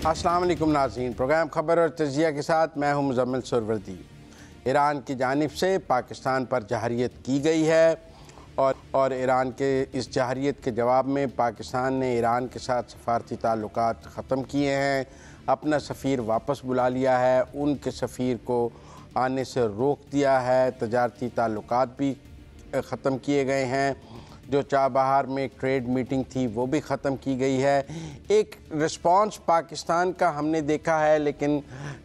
अस्सलाम वालेकुम नाज़रीन, प्रोग्राम खबर और तजिया के साथ मैं हूं मुज़म्मिल सुरवर्दी। ईरान की जानिब से पाकिस्तान पर जहरियत की गई है और ईरान के इस जहरियत के जवाब में पाकिस्तान ने ईरान के साथ सफारती ताल्लुकात ख़त्म किए हैं, अपना सफ़ीर वापस बुला लिया है, उनके सफ़ीर को आने से रोक दिया है, तजारती ताल्लुकात भी ख़त्म किए गए हैं। जो चाबहार में एक ट्रेड मीटिंग थी वो भी ख़त्म की गई है। एक रिस्पांस पाकिस्तान का हमने देखा है, लेकिन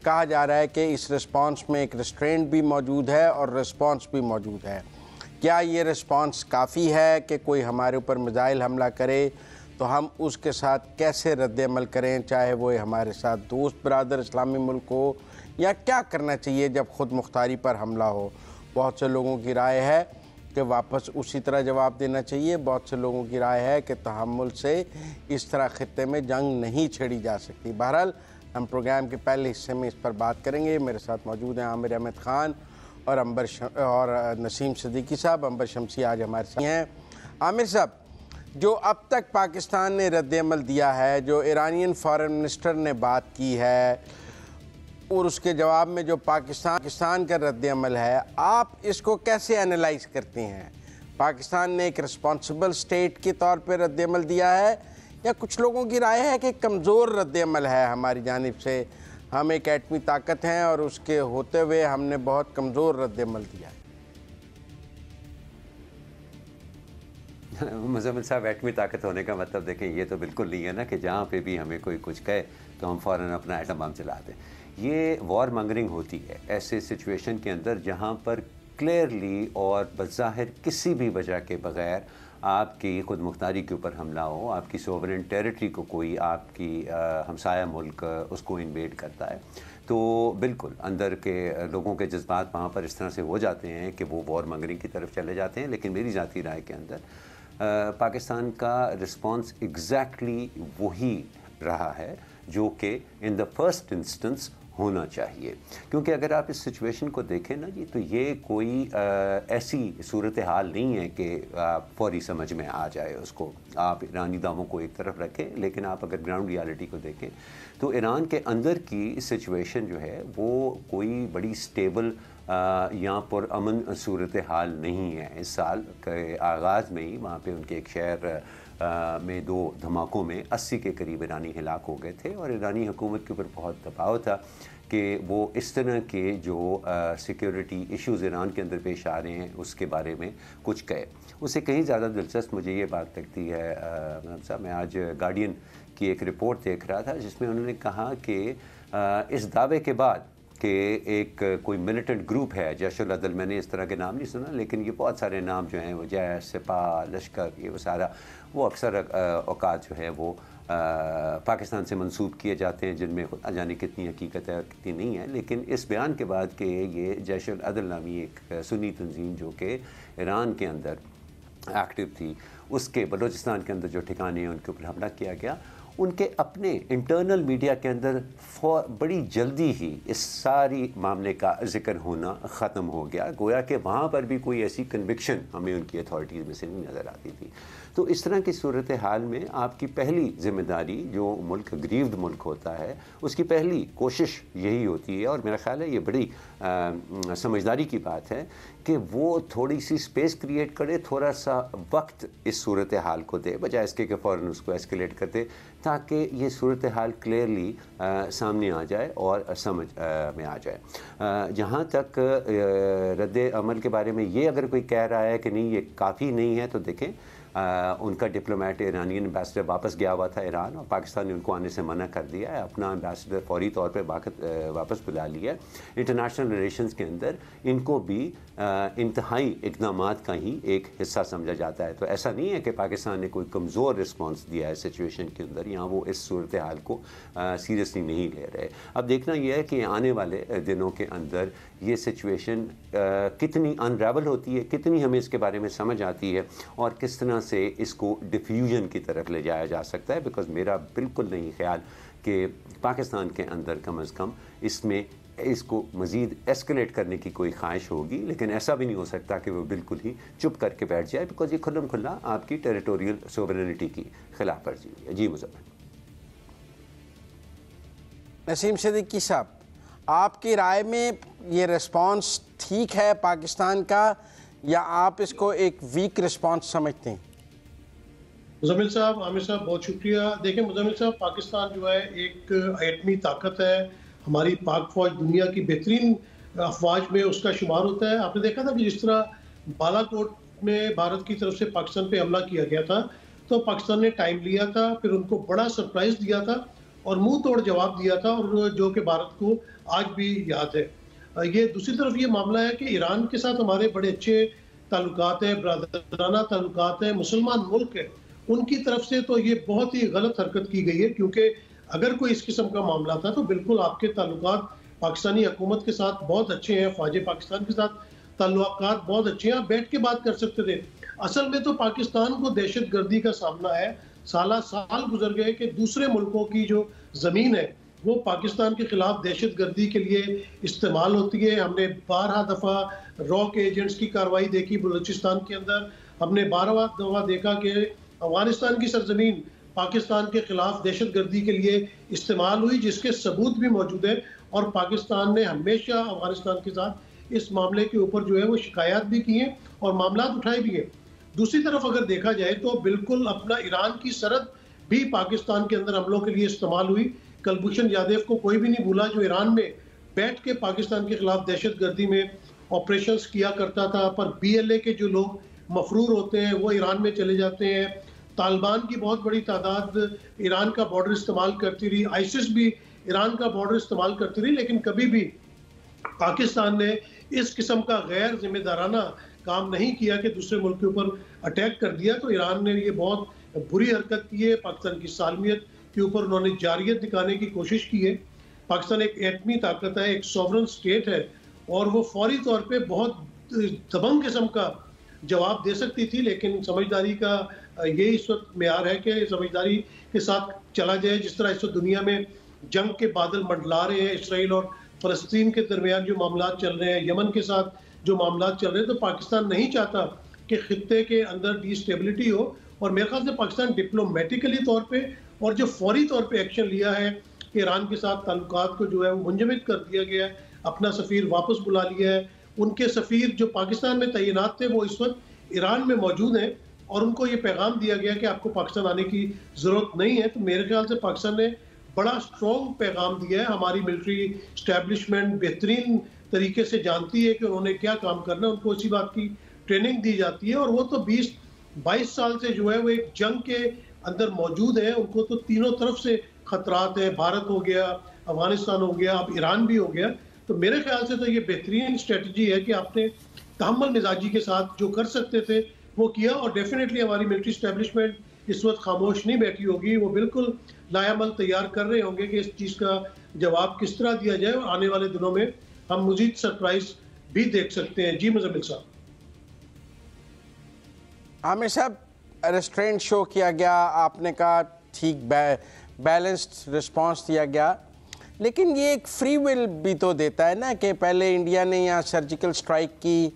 कहा जा रहा है कि इस रिस्पांस में एक रेस्ट्रेंट भी मौजूद है और रिस्पांस भी मौजूद है। क्या ये रिस्पांस काफ़ी है कि कोई हमारे ऊपर मिसाइल हमला करे तो हम उसके साथ कैसे रद्द-ए-अमल करें, चाहे वो हमारे साथ दोस्त बरादर इस्लामी मुल्क हो, या क्या करना चाहिए जब ख़ुद मुख्तारी पर हमला हो। बहुत से लोगों की राय है कि वापस उसी तरह जवाब देना चाहिए, बहुत से लोगों की राय है कि तहम्मुल से इस तरह ख़ित्ते में जंग नहीं छेड़ी जा सकती। बहरहाल हम प्रोग्राम के पहले हिस्से में इस पर बात करेंगे। मेरे साथ मौजूद हैं आमिर अहमद ख़ान और नसीम सिद्दीकी साहब। अंबर शमसी आज हमारे साथ हैं। आमिर साहब, जो अब तक पाकिस्तान ने रद्द-ए-अमल दिया है, जो ईरानियन फ़ॉरेन मिनिस्टर ने बात की है और उसके जवाब में जो पाकिस्तान का रद्द-ए-अमल है, आप इसको कैसे एनालाइज करते हैं? पाकिस्तान ने एक रिस्पॉन्सिबल स्टेट के तौर पे रद्द-ए-अमल दिया है, या कुछ लोगों की राय है कि कमज़ोर रद्द-ए-अमल है हमारी जानिब से, हम एक एटमी ताकत हैं और उसके होते हुए हमने बहुत कमज़ोर रद्द-ए-अमल दिया है? मुज़म्मिल साहब, एटमी ताकत होने का मतलब देखें, ये तो बिल्कुल नहीं है ना कि जहाँ पे भी हमें कोई कुछ कहे तो हम फ़ौरन अपना एटम बम चला दें। ये वॉर मंगरिंग होती है ऐसे सिचुएशन के अंदर जहाँ पर क्लियरली और बज़ाहिर किसी भी वजह के बग़ैर आपकी खुद मुख्तारी के ऊपर हमला हो, आपकी सोवरेन टेरिटरी को कोई आपकी हमसाया मुल्क उसको इन्वेड करता है, तो बिल्कुल अंदर के लोगों के जज्बात वहाँ पर इस तरह से हो जाते हैं कि वो वॉर मंगरिंग की तरफ चले जाते हैं। लेकिन मेरी ज़ाती राय के अंदर पाकिस्तान का रिस्पॉन्स एग्जैक्टली वही रहा है जो कि इन द फर्स्ट इंस्टेंस होना चाहिए। क्योंकि अगर आप इस सिचुएशन को देखें ना जी, तो ये कोई ऐसी सूरत हाल नहीं है कि फौरी समझ में आ जाए उसको। आप ईरानी दावों को एक तरफ रखें, लेकिन आप अगर ग्राउंड रियलिटी को देखें तो ईरान के अंदर की सिचुएशन जो है वो कोई बड़ी स्टेबल या पुरअमन सूरत हाल नहीं है। इस साल के आगाज़ में ही वहाँ पे उनके एक शहर में 2 धमाकों में 80 के करीब ईरानी हिलाक हो गए थे, और ईरानी हुकूमत के ऊपर बहुत दबाव था कि वो इस तरह के जो सिक्योरिटी इश्यूज़ ईरान के अंदर पेश आ रहे हैं उसके बारे में कुछ कहे। उससे कहीं ज़्यादा दिलचस्प मुझे ये बात लगती है साहब, मैं आज गार्डियन की एक रिपोर्ट देख रहा था जिसमें उन्होंने कहा कि इस दावे के बाद कि एक कोई मिलिटेंट ग्रुप है जैश-उल अदल, मैंने इस तरह के नाम नहीं सुना, लेकिन ये बहुत सारे नाम जो हैं वो जैश, सिपाह, लश्कर, ये वो सारा वो अक्सर औकात जो है वो पाकिस्तान से मंसूब किए जाते हैं, जिनमें खुद जाने कितनी हकीकत है और कितनी नहीं है। लेकिन इस बयान के बाद कि ये जैश-उल अदल नामी एक सुन्नी तंजीम जो कि ईरान के अंदर एक्टिव थी, उसके बलूचिस्तान के अंदर जो ठिकाने हैं उनके ऊपर हमला किया गया, उनके अपने इंटरनल मीडिया के अंदर बड़ी जल्दी ही इस सारी मामले का जिक्र होना ख़त्म हो गया। गोया कि वहाँ पर भी कोई ऐसी कन्विक्शन हमें उनकी अथॉरिटीज़ में से नहीं नज़र आती थी। तो इस तरह की सूरत हाल में आपकी पहली ज़िम्मेदारी, जो मुल्क ग्रीव्ड मुल्क होता है, उसकी पहली कोशिश यही होती है, और मेरा ख़्याल है ये बड़ी समझदारी की बात है कि वो थोड़ी सी स्पेस क्रिएट करे, थोड़ा सा वक्त इस सूरत हाल को दे, बजाय इसके कि फ़ौरन उसको एस्केलेट कर दे, ताकि ये सूरत हाल क्लियरली सामने आ जाए और समझ में आ जाए। जहाँ तक रद्द अमल के बारे में ये अगर कोई कह रहा है कि नहीं ये काफ़ी नहीं है, तो देखें उनका डिप्लोमेट ईरानियन एम्बेसडर वापस गया हुआ था ईरान, और पाकिस्तान ने उनको आने से मना कर दिया है। अपना एम्बेसडर फौरी तौर पे वापस बुला लिया है। इंटरनेशनल रिलेशंस के अंदर इनको भी इंतहाई इक़दामात का ही एक हिस्सा समझा जाता है। तो ऐसा नहीं है कि पाकिस्तान ने कोई कमज़ोर रिस्पॉन्स दिया है सिचुएशन के अंदर, यहाँ वो इस सूरत हाल को सीरियसली नहीं ले रहे। अब देखना यह है कि आने वाले दिनों के अंदर ये सिचुएशन कितनी अनरेवल होती है, कितनी हमें इसके बारे में समझ आती है, और किस तरह से इसको डिफ्यूजन की तरफ ले जाया जा सकता है। बिकॉज़ मेरा बिल्कुल नहीं ख्याल कि पाकिस्तान के अंदर कम अज़ कम इसमें इसको मज़ीद एस्केलेट करने की कोई ख्वाहिश होगी, लेकिन ऐसा भी नहीं हो सकता कि वो बिल्कुल ही चुप करके बैठ जाए, बिकॉज़ ये खुल्लम खुल्ला आपकी टेरिटोरियल सोवरेनिटी की खिलाफ वर्जी है। जी मुज़म्मिल। नसीम सिद्दीकी साहब, आपकी राय में ये रिस्पांस ठीक है पाकिस्तान का, या आप इसको एक वीक रिस्पांस समझते हैं? मुजम्मिल साहब, आमिर साहब, बहुत शुक्रिया। देखें मुजम्मिल साहब, पाकिस्तान जो है एक एटमी ताकत है। हमारी पाक फौज दुनिया की बेहतरीन अफवाज में उसका शुमार होता है। आपने देखा था कि जिस तरह बालाकोट में भारत की तरफ से पाकिस्तान पे हमला किया गया था, तो पाकिस्तान ने टाइम लिया था, फिर उनको बड़ा सरप्राइज दिया था और मुंह तोड़ जवाब दिया था, और जो कि भारत को आज भी याद है। ये दूसरी तरफ ये मामला है कि ईरान के साथ हमारे बड़े अच्छे ताल्लुकात हैं, ब्रदराना ताल्लुकात हैं, मुसलमान मुल्क है। उनकी तरफ से तो ये बहुत ही गलत हरकत की गई है, क्योंकि अगर कोई इस किस्म का मामला था तो बिल्कुल आपके ताल्लुकात पाकिस्तानी हुकूमत के साथ बहुत अच्छे हैं, फ़ौज पाकिस्तान के साथ ताल्लुकात बहुत अच्छे हैं, आप बैठ के बात कर सकते थे। असल में तो पाकिस्तान को दहशत गर्दी का सामना है। साल साल गुजर गए कि दूसरे मुल्कों की जो ज़मीन है वो पाकिस्तान के खिलाफ दहशत गर्दी के लिए इस्तेमाल होती है। हमने 12 दफ़ा रॉ के एजेंट्स की कार्रवाई देखी बलूचिस्तान के अंदर। हमने 12 दफ़ा देखा कि अफगानिस्तान की सरजमीन पाकिस्तान के खिलाफ दहशत गर्दी के लिए इस्तेमाल हुई, जिसके सबूत भी मौजूद है। और पाकिस्तान ने हमेशा अफगानिस्तान के साथ इस मामले के ऊपर जो है वो शिकायत भी की है और मामला उठाए भी हैं। दूसरी तरफ अगर देखा जाए तो बिल्कुल अपना ईरान की सरहद भी पाकिस्तान के अंदर हमलों के लिए इस्तेमाल हुई। कुलभूषण जाधव को कोई भी नहीं भूला, जो ईरान में बैठ के पाकिस्तान के खिलाफ दहशत गर्दी में ऑपरेशंस किया करता था। पर BLA के जो लोग मफरूर होते हैं वो ईरान में चले जाते हैं। तालिबान की बहुत बड़ी तादाद ईरान का बॉर्डर इस्तेमाल करती रही, ISIS भी ईरान का बॉर्डर इस्तेमाल करती रही, लेकिन कभी भी पाकिस्तान ने इस किस्म का गैर जिम्मेदाराना काम नहीं किया कि दूसरे मुल्क के ऊपर अटैक कर दिया। तो ईरान ने ये बहुत बुरी हरकत की है। पाकिस्तान की सालमियत के ऊपर उन्होंने जारियत दिखाने की कोशिश की है। पाकिस्तान एक एटमी ताकत है, एक सॉवरन स्टेट है, और वो फौरी तौर पे बहुत दबंग किस्म का जवाब दे सकती थी, लेकिन समझदारी का ये इस वक्त मेयार है कि समझदारी के साथ चला जाए। जिस तरह इस वक्त दुनिया में जंग के बादल मंडला रहे हैं, इसराइल और फ़लस्तीन के दरमियान जो मामला चल रहे हैं, यमन के साथ जो मामला चल रहे हैं, तो पाकिस्तान नहीं चाहता कि खित्ते के अंदर डिस्टेबिलिटी हो। और मेरे ख्याल से पाकिस्तान डिप्लोमेटिकली तौर पे और जो फौरी तौर पे एक्शन लिया है कि ईरान के साथ ताल्लुकात को जो है वो मुंजमद कर दिया गया है, अपना सफ़ीर वापस बुला लिया है। उनके सफ़ीर जो पाकिस्तान में तैनात थे वो इस वक्त ईरान में मौजूद हैं, और उनको ये पैगाम दिया गया कि आपको पाकिस्तान आने की ज़रूरत नहीं है। तो मेरे ख्याल से पाकिस्तान ने बड़ा स्ट्रॉन्ग पैगाम दिया है। हमारी मिलिट्री इस्टेब्लिशमेंट बेहतरीन तरीके से जानती है कि उन्होंने क्या काम करना है, उनको इसी बात की ट्रेनिंग दी जाती है। और वो तो 20-22 साल से जो है वो एक जंग के अंदर मौजूद है। उनको तो तीनों तरफ से खतरात हैं, भारत हो गया, अफगानिस्तान हो गया, अब ईरान भी हो गया। तो मेरे ख्याल से तो ये बेहतरीन स्ट्रेटजी है कि आपने तहम्मुल मिजाजी के साथ जो कर सकते थे वो किया। और डेफिनेटली हमारी मिलिट्री इस्टेब्लिशमेंट इस वक्त खामोश नहीं बैठी होगी, वो बिल्कुल लायामल तैयार कर रहे होंगे कि इस चीज़ का जवाब किस तरह दिया जाए। और आने वाले दिनों में हम मज़ीद सरप्राइज भी देख सकते हैं। जी मुज़म्मिल साहब। आमिर साहब, रेस्ट्रेंट शो किया गया, आपने कहा ठीक बैलेंस्ड रिस्पांस दिया गया, लेकिन ये एक फ्री विल भी तो देता है ना कि पहले इंडिया ने यहाँ सर्जिकल स्ट्राइक की,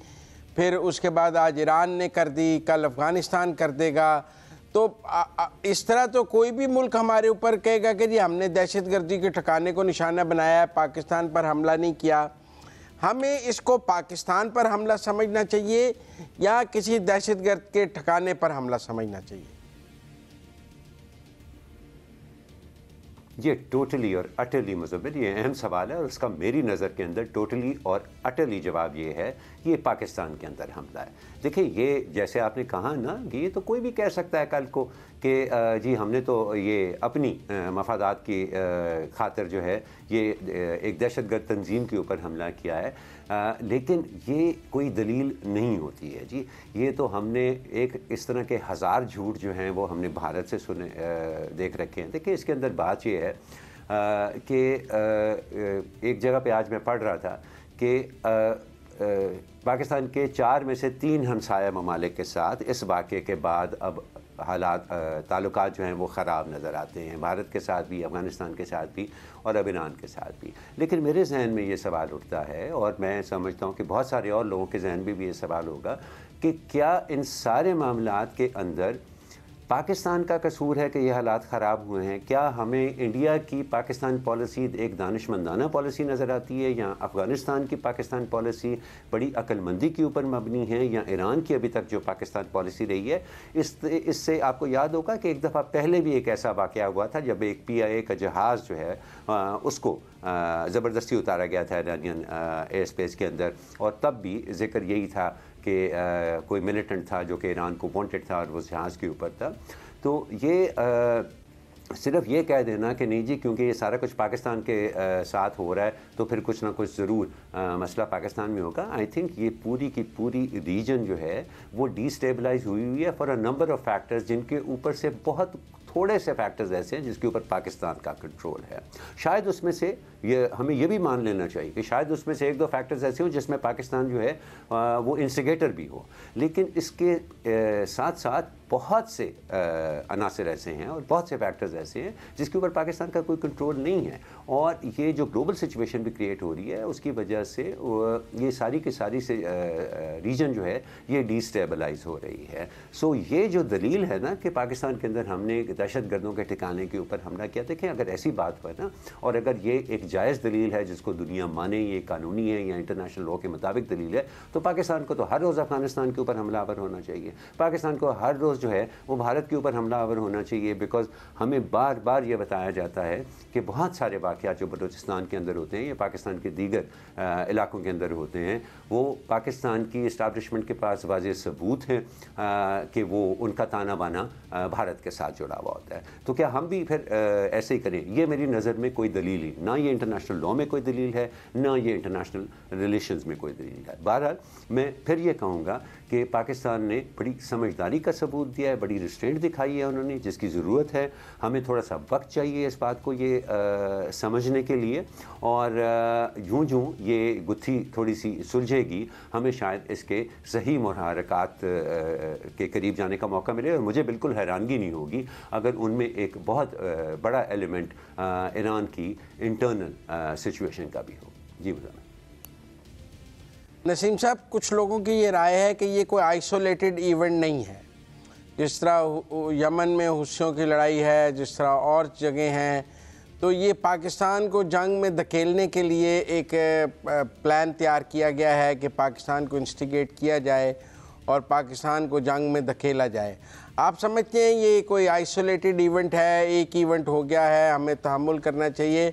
फिर उसके बाद आज ईरान ने कर दी, कल अफ़गानिस्तान कर देगा। तो इस तरह तो कोई भी मुल्क हमारे ऊपर कहेगा कि जी हमने दहशतगर्दी के ठिकाने को निशाना बनाया है, पाकिस्तान पर हमला नहीं किया। हमें इसको पाकिस्तान पर हमला समझना चाहिए या किसी दहशतगर्द के ठिकाने पर हमला समझना चाहिए? ये टोटली और अटली मुज़म्मिल, ये अहम सवाल है और उसका मेरी नज़र के अंदर टोटली और अटली जवाब ये है, ये पाकिस्तान के अंदर हमला है। देखिए, ये जैसे आपने कहा ना कि ये तो कोई भी कह सकता है कल को कि जी हमने तो ये अपनी मफादात की खातिर जो है ये एक दहशतगर्द तंजीम के ऊपर हमला किया है, लेकिन ये कोई दलील नहीं होती है जी। ये तो हमने एक इस तरह के हज़ार झूठ जो हैं वो हमने भारत से सुने देख रखे हैं। देखिए, इसके अंदर बात ये है कि एक जगह पे आज मैं पढ़ रहा था कि पाकिस्तान के 4 में से 3 हमसाया ममालिक के साथ इस वाक़े के बाद अब हालात ताल्लुकात जो हैं वो ख़राब नज़र आते हैं, भारत के साथ भी, अफ़गानिस्तान के साथ भी और अब ईरान के साथ भी। लेकिन मेरे जहन में ये सवाल उठता है और मैं समझता हूँ कि बहुत सारे और लोगों के जहन में भी ये सवाल होगा कि क्या इन सारे मामलात के अंदर पाकिस्तान का कसूर है कि ये हालात ख़राब हुए हैं? क्या हमें इंडिया की पाकिस्तान पॉलिसी एक दानिशमंदाना पॉलिसी नज़र आती है, या अफ़गानिस्तान की पाकिस्तान पॉलिसी बड़ी अक्लमंदी के ऊपर मबनी है, या ईरान की अभी तक जो पाकिस्तान पॉलिसी रही है? इससे आपको याद होगा कि एक दफ़ा पहले भी एक ऐसा वाक़या हुआ था जब एक PIA का जहाज़ जो है उसको ज़बरदस्ती उतारा गया था ईरानियन एयर स्पेस के अंदर, और तब भी जिक्र यही था कि कोई मिलिटेंट था जो कि ईरान को वांटेड था और वो जहाज़ के ऊपर था। तो ये सिर्फ ये कह देना कि नहीं जी क्योंकि ये सारा कुछ पाकिस्तान के साथ हो रहा है तो फिर कुछ ना कुछ ज़रूर मसला पाकिस्तान में होगा। आई थिंक ये पूरी की पूरी रीजन जो है वो डिस्टेबलाइज हुई है for a number of factors, जिनके ऊपर से बहुत थोड़े से फैक्टर्स ऐसे हैं जिसके ऊपर पाकिस्तान का कंट्रोल है। शायद उसमें से ये हमें ये भी मान लेना चाहिए कि शायद उसमें से एक दो फैक्टर्स ऐसे हों जिसमें पाकिस्तान जो है वो इंस्टिगेटर भी हो, लेकिन इसके साथ साथ बहुत से अनासर ऐसे हैं और बहुत से फैक्टर्स ऐसे हैं जिसके ऊपर पाकिस्तान का कोई कंट्रोल नहीं है। और ये जो ग्लोबल सिचुएशन भी क्रिएट हो रही है उसकी वजह से ये सारी की सारी से रीजन जो है ये डिस्टेबलाइज हो रही है। सो ये जो दलील है ना कि पाकिस्तान के अंदर हमने दहशत गर्दों के ठिकाने के ऊपर हमला किया, देखें अगर ऐसी बात हो ना और अगर ये एक जायज़ दलील है जिसको दुनिया माने, ये कानूनी है या इंटरनेशनल लॉ के मुताबिक दलील है, तो पाकिस्तान को तो हर रोज़ अफगानिस्तान के ऊपर हमलावर होना चाहिए, पाकिस्तान को हर रोज़ जो है वो भारत के ऊपर हमलावर होना चाहिए। बिकॉज हमें बार बार ये बताया जाता है कि बहुत सारे वाक़यात जो बलूचिस्तान के अंदर होते हैं या पाकिस्तान के दीगर इलाकों के अंदर होते हैं वो पाकिस्तान की इस्टेब्लिशमेंट के पास वाज़ेह सबूत हैं कि वो उनका ताना बाना भारत के साथ जुड़ा हुआ होता है। तो क्या हम भी फिर ऐसे ही करें? ये मेरी नज़र में कोई दलील ही ना, ये इंटरनेशनल लॉ में कोई दलील है ना ये इंटरनेशनल रिलेशंस में कोई दलील है। बहरहाल मैं फिर ये कहूँगा कि पाकिस्तान ने बड़ी समझदारी का सबूत दिया है, बड़ी रिस्ट्रेंट दिखाई है उन्होंने, जिसकी ज़रूरत है। हमें थोड़ा सा वक्त चाहिए इस बात को ये समझने के लिए, और यूँ यूँ ये गुत्थी थोड़ी सी सुलझेगी, हमें शायद इसके सही मुहरक़ात के करीब जाने का मौका मिले। और मुझे बिल्कुल हैरानगी नहीं होगी अगर उनमें एक बहुत बड़ा एलिमेंट ईरान की इंटरनल सिचुएशन का भी हो। जी मुझे नसीम साहब, कुछ लोगों की ये राय है कि ये कोई आइसोलेटेड इवेंट नहीं है। जिस तरह यमन में हुस्सियों की लड़ाई है, जिस तरह और जगह हैं, तो ये पाकिस्तान को जंग में धकेलने के लिए एक प्लान तैयार किया गया है कि पाकिस्तान को इंस्टिगेट किया जाए और पाकिस्तान को जंग में धकेला जाए। आप समझते हैं ये कोई आइसोलेटेड इवेंट है, एक इवेंट हो गया है, हमें तहम्मुल करना चाहिए,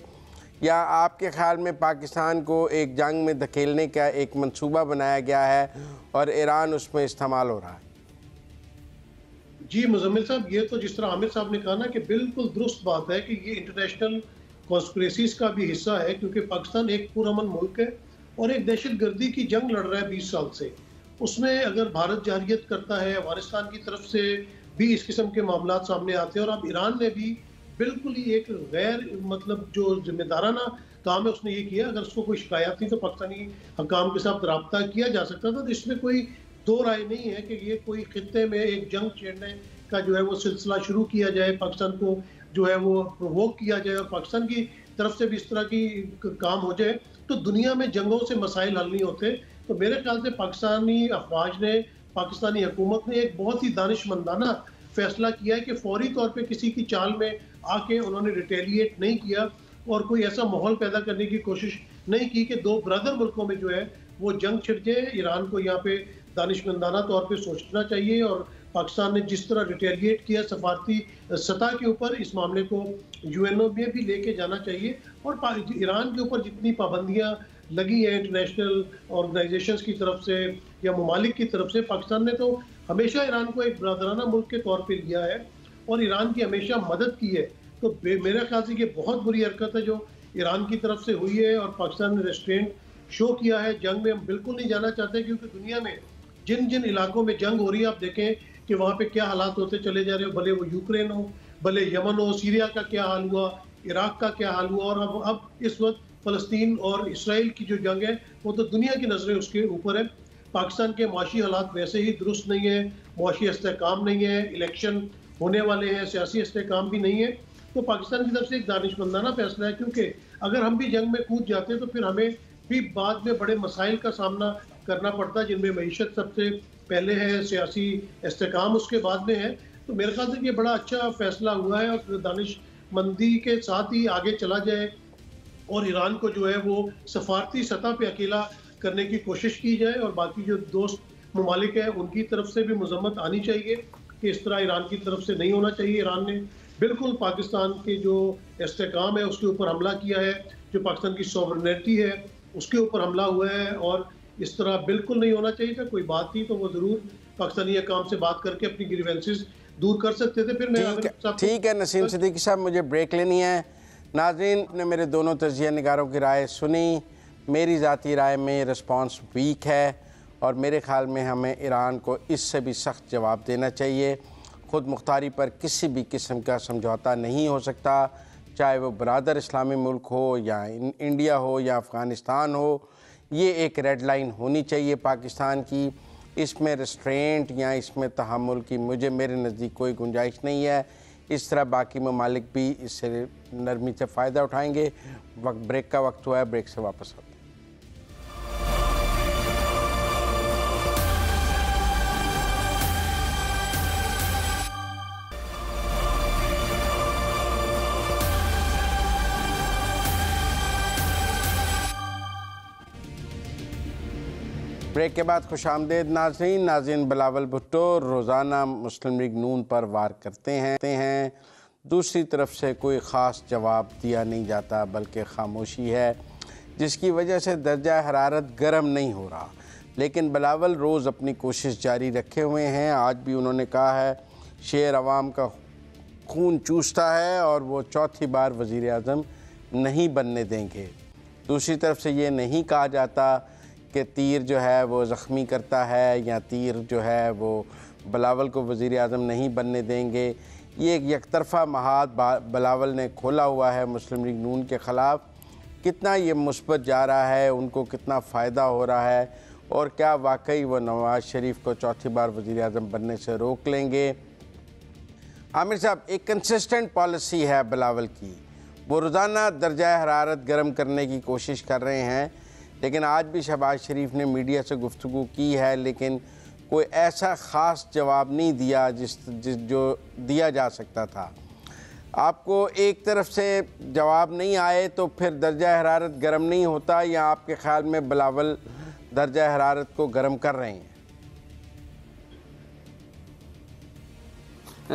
या आपके ख्याल में पाकिस्तान को एक जंग में धकेलने का एक मंसूबा बनाया गया है और ईरान उसमें इस्तेमाल हो रहा है? जी मुजम्मिल साहब, ये तो जिस तरह आमिर साहब ने कहा ना कि बिल्कुल दुरुस्त बात है कि ये इंटरनेशनल कॉन्स्पिरेसीज का भी हिस्सा है, क्योंकि पाकिस्तान एक पुरअमन मुल्क है और एक दहशतगर्दी की जंग लड़ रहा है 20 साल से। उसमें अगर भारत जारियत करता है, अफगानिस्तान की तरफ से भी इस किस्म के मामला सामने आते हैं, और अब ईरान ने भी बिल्कुल ही एक गैर मतलब जो जिम्मेदाराना काम है उसने ये किया। अगर उसको कोई शिकायत थी तो पाकिस्तानी हकाम के साथ रब्ता किया जा सकता था। तो इसमें कोई दो राय नहीं है कि ये कोई खित्ते में एक जंग छेड़ने का जो है वो सिलसिला शुरू किया जाए, पाकिस्तान को जो है वो प्रोवोक किया जाए और पाकिस्तान की तरफ से भी इस तरह की काम हो जाए तो दुनिया में जंगों से मसाइल हल नहीं होते। तो मेरे ख्याल से पाकिस्तानी अफवाज ने, पाकिस्तानी हुकूमत ने एक बहुत ही दानिशमंदाना फैसला किया है कि फौरी तौर पे किसी की चाल में आके उन्होंने रिटेलिएट नहीं किया और कोई ऐसा माहौल पैदा करने की कोशिश नहीं की कि दो ब्रदर मुल्कों में जो है वो जंग छिड़ जाए। ईरान को यहाँ पे दानिशमंदाना तौर पे सोचना चाहिए, और पाकिस्तान ने जिस तरह रिटेलिएट किया सफारती सतह के ऊपर, इस मामले को यूएनओ में भी लेके जाना चाहिए। और ईरान के ऊपर जितनी पाबंदियाँ लगी है इंटरनेशनल ऑर्गेनाइजेशंस की तरफ से या ममालिक की तरफ से, पाकिस्तान ने तो हमेशा ईरान को एक बरदराना मुल्क के तौर पे लिया है और ईरान की हमेशा मदद की है। तो मेरे ख्याल से ये बहुत बुरी हरकत है जो ईरान की तरफ से हुई है, और पाकिस्तान ने रेस्ट्रेंट शो किया है। जंग में हम बिल्कुल नहीं जाना चाहते, क्योंकि दुनिया में जिन जिन इलाकों में जंग हो रही है आप देखें कि वहाँ पे क्या हालात होते चले जा रहे हो, भले वो यूक्रेन हो, भले यमन हो, सीरिया का क्या हाल हुआ, इराक का क्या हाल हुआ, और अब इस वक्त फ़लस्तीन और इसराइल की जो जंग है वो तो दुनिया की नज़रें उसके ऊपर है। पाकिस्तान के माशी हालात वैसे ही दुरुस्त नहीं है, माशी इस्तेहकाम नहीं है, इलेक्शन होने वाले हैं, सियासी इस्तेहकाम भी नहीं है। तो पाकिस्तान की तरफ से एक दानिशमंदाना फैसला है, क्योंकि अगर हम भी जंग में कूद जाते हैं तो फिर हमें भी बाद में बड़े मसाइल का सामना करना पड़ता है, जिनमें मईशत सबसे पहले है, सियासी इस्तेहकाम उसके बाद में है। तो मेरे ख्याल से ये बड़ा अच्छा फैसला हुआ है और दानिशमंदी के साथ ही आगे चला जाए और ईरान को जो है वो सफारती सतह पे अकेला करने की कोशिश की जाए और बाकी जो दोस्त ममालिक हैं उनकी तरफ से भी मजम्मत आनी चाहिए कि इस तरह ईरान की तरफ से नहीं होना चाहिए। ईरान ने बिल्कुल पाकिस्तान के जो इस्तेहकाम है उसके ऊपर हमला किया है, जो पाकिस्तान की सॉवरेनिटी है उसके ऊपर हमला हुआ है और इस तरह बिल्कुल नहीं होना चाहिए था। कोई बात थी तो वो ज़रूर पाकिस्तानी अकाम से बात करके अपनी ग्रीवेंसेस दूर कर सकते थे। फिर मैं ठीक है नसीम सिद्दीकी साहब, मुझे ब्रेक लेनी है। नाज़रीन ने मेरे दोनों तजिया निगारों की राय सुनी। मेरी ज़ाती राय में रिस्पांस वीक है और मेरे ख़्याल में हमें ईरान को इससे भी सख्त जवाब देना चाहिए। ख़ुद मुख्तारी पर किसी भी किस्म का समझौता नहीं हो सकता, चाहे वो बरादर इस्लामी मुल्क हो या इंडिया हो या अफ़गानिस्तान हो। ये एक रेड लाइन होनी चाहिए पाकिस्तान की। इसमें रिस्ट्रेंट या इसमें तहम्मुल की मेरे नज़दीक कोई गुंजाइश नहीं है। इस तरह बाकी ममालिक भी इससे नरमी से फ़ायदा उठाएंगे। ब्रेक का वक्त हुआ है, ब्रेक से वापस आते हैं। ब्रेक के बाद खुशामदीद नाज़रीन बिलावल भुट्टो रोज़ाना मुस्लिम लीग नून पर वार करते हैं। दूसरी तरफ से कोई ख़ास जवाब दिया नहीं जाता बल्कि खामोशी है, जिसकी वजह से दर्जा हरारत गर्म नहीं हो रहा। लेकिन बिलावल रोज़ अपनी कोशिश जारी रखे हुए हैं। आज भी उन्होंने कहा है शेर अवाम का खून चूसता है और वो चौथी बार वज़ीर आज़म नहीं बनने देंगे। दूसरी तरफ से ये नहीं कहा जाता कि तीर जो है वो ज़ख्मी करता है या तीर जो है वो बिलावल को वज़ीर आज़म नहीं बनने देंगे। ये एक यकतरफ़ा महाद बिलावल ने खोला हुआ है मुस्लिम लीग नून के ख़िलाफ़। कितना ये मुस्बत जा रहा है, उनको कितना फ़ायदा हो रहा है और क्या वाकई वो नवाज़ शरीफ को चौथी बार वज़ीर आज़म बनने से रोक लेंगे? आमिर साहब, एक कंसिस्टेंट पॉलिसी है बिलावल की, वो रोज़ाना दर्जा हरारत गर्म करने की कोशिश कर रहे हैं। लेकिन आज भी शहबाज शरीफ ने मीडिया से गुफ्तगू की है, लेकिन कोई ऐसा ख़ास जवाब नहीं दिया जो दिया जा सकता था। आपको एक तरफ से जवाब नहीं आए तो फिर दर्जा हरारत गर्म नहीं होता, या आपके ख़्याल में बिलावल दर्जा हरारत को गर्म कर रहे हैं?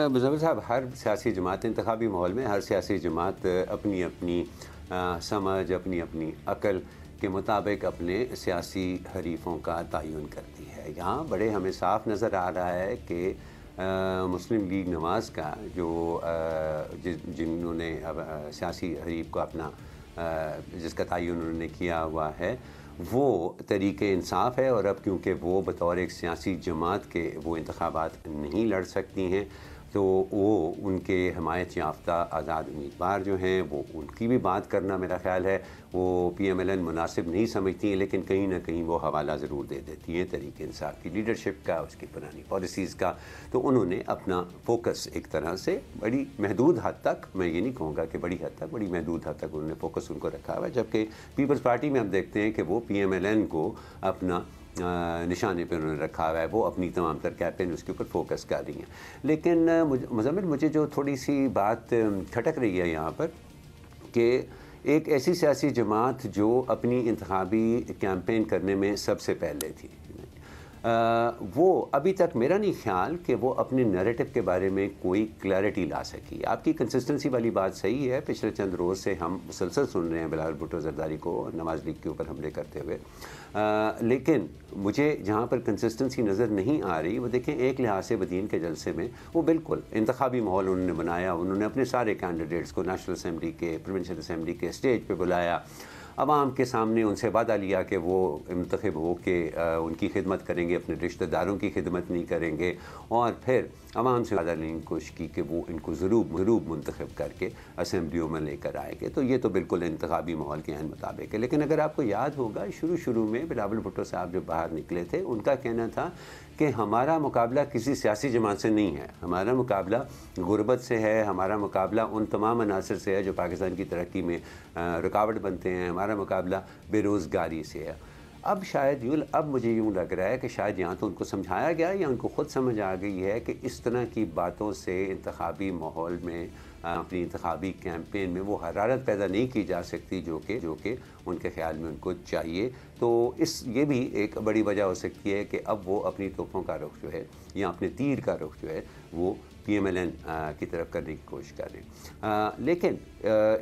मुज़म्मिल साहब, हर सियासी जमात इंतखाबी माहौल में हर सियासी जमात अपनी अपनी समझ, अपनी अपनी अकल के मुताबिक अपने सियासी हरीफों का तयन करती है। यहाँ बड़े हमें साफ नज़र आ रहा है कि मुस्लिम लीग नवाज़ का जो जिन्होंने सियासी हरीफ को अपना जिसका तयन उन्होंने किया हुआ है वो तरीक़े इंसाफ है, और अब क्योंकि वो बतौर एक सियासी जमात के वो इंतखाबात नहीं लड़ सकती हैं तो वो उनके हमायत याफ्ता आज़ाद उम्मीदवार जो हैं वो उनकी भी बात करना मेरा ख़्याल है वो PMLN मुनासिब नहीं समझती हैं, लेकिन कहीं ना कहीं वो हवाला ज़रूर दे देती हैं तरीक़े इंसाफ की लीडरशिप का, उसकी पुरानी पॉलिसीज़ का। तो उन्होंने अपना फोकस एक तरह से बड़ी महदूद हद तक, मैं ये नहीं कहूँगा कि बड़ी हद तक, बड़ी महदूद हद तक उन्होंने फोकस उनको रखा हुआ है। जबकि पीपल्स पार्टी में हम देखते हैं कि वो PMLN को अपना निशाने पे उन्होंने रखा हुआ है, वो अपनी तमाम तर कैंपेन उसके ऊपर फोकस कर रही हैं। लेकिन मुज़म्मिल, मुझे जो थोड़ी सी बात खटक रही है यहाँ पर कि एक ऐसी सियासी जमात जो अपनी इंतखाबी कैंपेन करने में सबसे पहले थी, वो अभी तक मेरा नहीं ख्याल कि वो अपने नैरेटिव के बारे में कोई क्लैरिटी ला सकी। आपकी कंसिस्टेंसी वाली बात सही है, पिछले चंद रोज़ से हम मुसलसल सुन रहे हैं बिलावल भुट्टो जरदारी को नवाज़ लीग के ऊपर हमले करते हुए, लेकिन मुझे जहाँ पर कंसिस्टेंसी नज़र नहीं आ रही वो देखें, एक लिहाज से बदीन के जलसे में वो बिल्कुल इंतखाबी माहौल उन्होंने बनाया, उन्होंने अपने सारे कैंडिडेट्स को नेशनल असम्बली के, प्रोविंशियल असम्बली के स्टेज पर बुलाया, अवाम के सामने उनसे वादा लिया कि वो इंतखब हो के उनकी खिदमत करेंगे, अपने रिश्तेदारों की खिदमत नहीं करेंगे, और फिर अवाम से वादा लेने की कोशिश की कि वो इनको ज़रूर मुंतखब करके असम्बलियों में लेकर आएंगे। तो ये तो बिल्कुल इंतखाबी माहौल के अहम मुताबिक है। लेकिन अगर आपको याद होगा शुरू में बिलावल भुट्टो साहब जब बाहर निकले थे, उनका कहना था कि हमारा मुकाबला किसी सियासी जमात से नहीं है, हमारा मुकाबला गुर्बत से है, हमारा मुकाबला उन तमाम अनासर से है जो पाकिस्तान की तरक्की में रुकावट बनते हैं, हमारा मुकाबला बेरोज़गारी से है। अब शायद अब मुझे यूँ लग रहा है कि शायद यहाँ तो उनको समझाया गया या उनको खुद समझ आ गई है कि इस तरह की बातों से इंतखाबी माहौल में, अपनी इंतखाबी कैंपेन में वो हरारत पैदा नहीं की जा सकती जो कि उनके ख्याल में उनको चाहिए। तो ये भी एक बड़ी वजह हो सकती है कि अब वो अपनी तोपों का रुख जो है या अपने तीर का रुख जो है वो PMLN की तरफ करने की कोशिश कर रहे हैं। लेकिन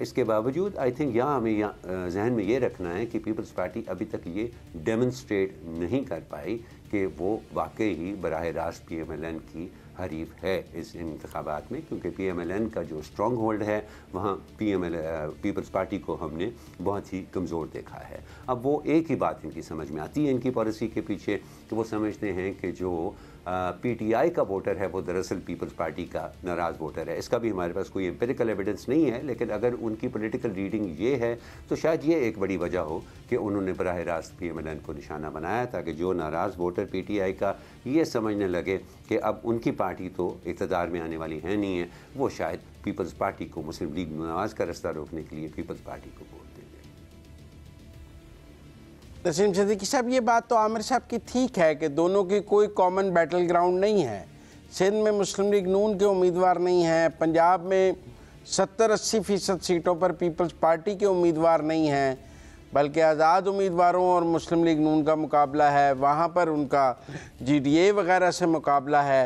इसके बावजूद आई थिंक यहाँ हमें जहन में ये रखना है कि पीपल्स पार्टी अभी तक ये डेमोन्स्ट्रेट नहीं कर पाई कि वो वाकई ही बराह रास्त PMLN की हरीफ है इस इंतखाबात में, क्योंकि PMLN का जो स्ट्रॉन्ग होल्ड है वहाँ पीपल्स पार्टी को हमने बहुत ही कमज़ोर देखा है। अब वो एक ही बात इनकी समझ में आती है इनकी पॉलिसी के पीछे कि वो समझते हैं कि जो PTI का वोटर है वो दरअसल पीपल्स पार्टी का नाराज़ वोटर है। इसका भी हमारे पास कोई एम्पिरिकल एविडेंस नहीं है, लेकिन अगर उनकी पॉलिटिकल रीडिंग ये है तो शायद ये एक बड़ी वजह हो कि उन्होंने बराह रास्त PMLN को निशाना बनाया, ताकि जो नाराज़ वोटर PTI का ये समझने लगे कि अब उनकी पार्टी तो इक़्तिदार में आने वाली है नहीं है, वो शायद पीपल्स पार्टी को, मुस्लिम लीग नवाज़ का रास्ता रोकने के लिए पीपल्स पार्टी को वोट देंगे। नसीम सिद्दीकी साहब, ये बात तो आमिर साहब की ठीक है कि दोनों की कोई कॉमन बैटल ग्राउंड नहीं है। सिंध में मुस्लिम लीग नून के उम्मीदवार नहीं हैं, पंजाब में 70-80% सीटों पर पीपल्स पार्टी के उम्मीदवार नहीं हैं, बल्कि आज़ाद उम्मीदवारों और मुस्लिम लीग नून का मुकाबला है। वहाँ पर उनका GDA वगैरह से मुकाबला है।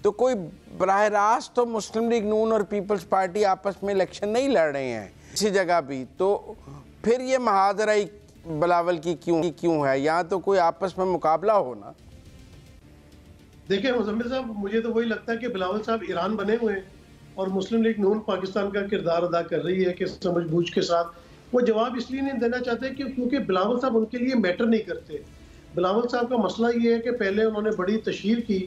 तो कोई बराह रास्त तो मुस्लिम लीग नून और पीपल्स पार्टी आपस में इलेक्शन नहीं लड़ रहे हैं किसी जगह भी। तो फिर ये महाजरा बिलावल की क्यों है? यहाँ तो कोई आपस में मुकाबला हो ना। देखिए मुज़म्मिल साहब, मुझे तो वही लगता है कि बिलावल साहब ईरान बने हुए हैं और मुस्लिम लीग नून पाकिस्तान का किरदार अदा कर रही है कि समझबूझ के साथ। वो जवाब इसलिए नहीं देना चाहते क्योंकि बिलावल साहब उनके लिए मैटर नहीं करते। बिलावल साहब का मसला ये है कि पहले उन्होंने बड़ी तशहीर की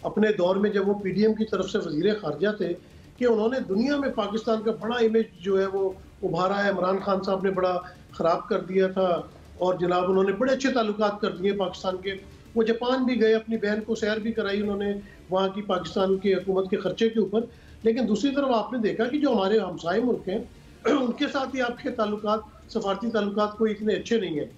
अपने दौर में जब वो PDM की तरफ से वज़ीर ख़ारजा थे कि उन्होंने दुनिया में पाकिस्तान का बड़ा इमेज जो है वो उभारा है। इमरान खान साहब ने बड़ा ख़राब कर दिया था और जनाब उन्होंने बड़े अच्छे ताल्लुकात कर दिए पाकिस्तान के। वो जापान भी गए, अपनी बहन को सैर भी कराई उन्होंने वहाँ की पाकिस्तान की हुकूमत के खर्चे के ऊपर। लेकिन दूसरी तरफ आपने देखा कि जो हमारे हमसाए मुल्क हैं उनके साथ ही आपके ताल्लुकात, सफारती ताल्लुकात कोई इतने अच्छे नहीं हैं।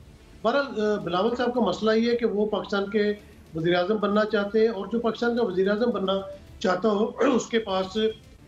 बहरहाल बिलावल साहब का मसला ये है कि वो पाकिस्तान के वज़ीर-ए-आज़म बनना चाहते हैं और जो पाकिस्तान का वज़ीर-ए-आज़म बनना चाहता हो उसके पास